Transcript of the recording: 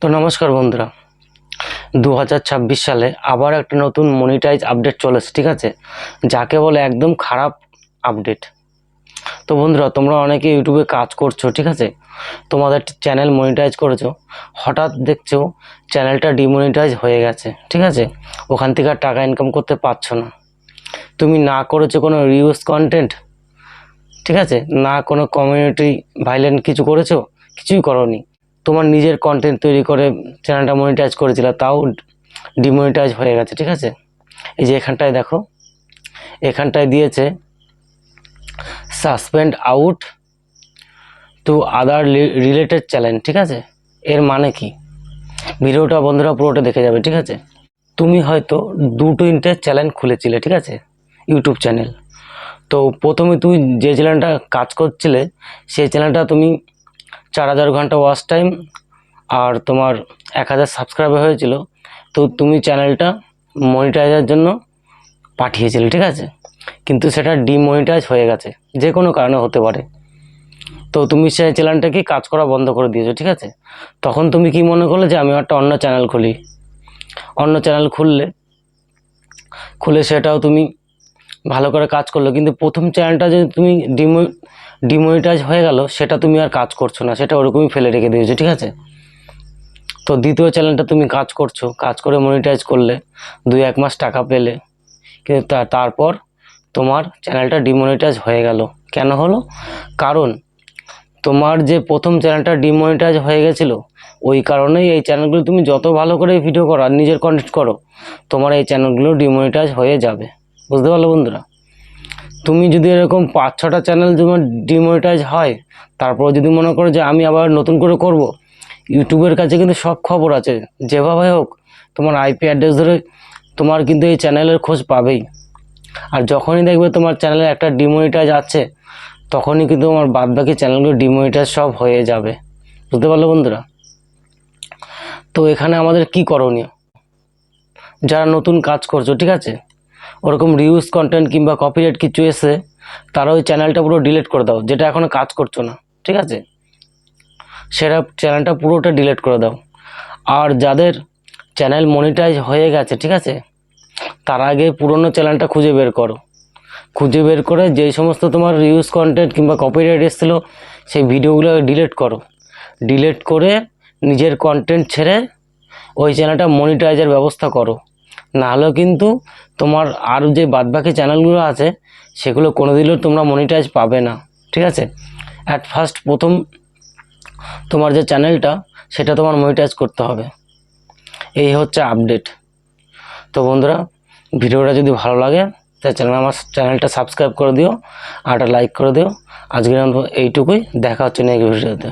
তো নমস্কার বন্ধুরা, 2026 সালে আবার একটা নতুন মনিটাইজ আপডেট চলেছে, ঠিক আছে, যাকে বলে একদম খারাপ আপডেট। তো বন্ধুরা, তোমরা অনেকে ইউটিউবে কাজ করছো, ঠিক আছে, তোমাদের চ্যানেল মনিটাইজ করেছো, হঠাৎ দেখছো চ্যানেলটা ডিমনিটাইজ হয়ে গেছে, ঠিক আছে, ওখান থেকে আর টাকা ইনকাম করতে পারছো না। তুমি না করেছো কোনো রিউজ কন্টেন্ট, ঠিক আছে, না কোনো কমিউনিটি ভাইলেন্ট কিছু করেছো, কিছুই করোনি। তোমার নিজের কন্টেন্ট তৈরি করে চ্যানেলটা মনিটাইজ করেছিল, তাও ডিমনিটাইজ হয়ে গেছে, ঠিক আছে। এই যে এখানটায় দেখো, এখানটায় দিয়েছে suspend out to other related channel, ঠিক আছে। এর মানে কি, ভিডিওটা বন্ধুরা পুরোটা দেখে যাবে, ঠিক আছে। তুমি হয়তো 2-3টে চ্যানেল খুলেছিলে, ঠিক আছে, ইউটিউব চ্যানেল। তো প্রথমে তুমি যে চ্যানেলটা কাজ করছিলে সেই চ্যানেলটা তুমি 4000 ঘন্টা ওয়াচ টাইম আর তোমার 1000 সাবস্ক্রাইবার হয়েছিল। তো তুমি চ্যানেলটা মনিটাইজের জন্য পাঠিয়েছিলে, ঠিক আছে, কিন্তু সেটা ডিমনিটাইজ হয়ে গেছে, যে কোনো কারণে হতে পারে। তো তুমি সেই চ্যানেলটাকে কাজ করা বন্ধ করে দিয়েছো, ঠিক আছে। তখন তুমি কি মনে করলে যে আমি একটা অন্য চ্যানেল খুলি, অন্য চ্যানেল খুলে সেটাও তুমি ভালো করে কাজ করলো, কিন্তু প্রথম চ্যানেলটা যদি তুমি ডিমনিটাইজ হয়ে গেল, সেটা তুমি আর কাজ করছো না, সেটা ওরকমই ফেলে রেখে দিয়েছো, ঠিক আছে। তো দ্বিতীয় চ্যানেলটা তুমি কাজ করছো, কাজ করে মনিটাইজ করলে 2-1 মাস টাকা পেলে, কিন্তু তারপর তোমার চ্যানেলটা ডিমনিটাইজ হয়ে গেল। কেন হলো? কারণ তোমার যে প্রথম চ্যানেলটা ডিমনিটাইজ হয়ে গেছিলো, ওই কারণেই এই চ্যানেলগুলো তুমি যত ভালো করে ভিডিও করো আর নিজের কন্টেন্ট করো, তোমার এই চ্যানেলগুলো ডিমনিটাইজ হয়ে যাবে। বুঝতে পারলো বন্ধুরা? তুমি যদি এরকম 5-6টা চ্যানেল তোমার ডিমনিটাইজ হয়, তারপর যদি মনে করো যে আমি আবার নতুন করে করব, ইউটিউবের কাছে কিন্তু সব খবর আছে, যেভাবে হোক তোমার আইপি অ্যাড্রেস ধরে তোমার কিন্তু এই চ্যানেলের খোঁজ পাবেই। আর যখনই দেখবে তোমার চ্যানেলে একটা ডিমনিটাইজ আছে, তখনই কিন্তু তোমার বাদবাকি চ্যানেলগুলো ডিমনিটাইজ সব হয়ে যাবে। বুঝতে পারলো বন্ধুরা? তো এখানে আমাদের কি করণীয়, যারা নতুন কাজ করছো, ঠিক আছে, ওরকম রিউজ কন্টেন্ট কিংবা কপিরাইট কিছু এসে, তারা ওই চ্যানেলটা পুরো ডিলিট করে দাও, যেটা এখনো কাজ করছো না, ঠিক আছে, সেটা চ্যানেলটা পুরোটা ডিলিট করে দাও। আর যাদের চ্যানেল মনিটাইজ হয়ে গেছে, ঠিক আছে, তার আগে পুরনো চ্যানেলটা খুঁজে বের করে যেই সমস্ত তোমার রিউজ কন্টেন্ট কিংবা কপিরাইট এসেছিলো, সেই ভিডিওগুলো ডিলিট করে নিজের কন্টেন্ট ছেড়ে ওই চ্যানেলটা মনিটাইজের ব্যবস্থা করো। না হলেও কিন্তু তোমার আর যে বাদবাকি চ্যানেলগুলো আছে, সেগুলো কোনোদিনও তোমরা মনিটাইজ পাবে না, ঠিক আছে। প্রথম তোমার যে চ্যানেলটা, সেটা তোমার মনিটাইজ করতে হবে। এই হচ্ছে আপডেট। তো বন্ধুরা, ভিডিওটা যদি ভালো লাগে তাহলে আমার চ্যানেলটা সাবস্ক্রাইব করে দিও আর একটা লাইক করে দিও। আজকের এইটুকুই, দেখা হচ্ছে নেক্সট ভিডিওতে।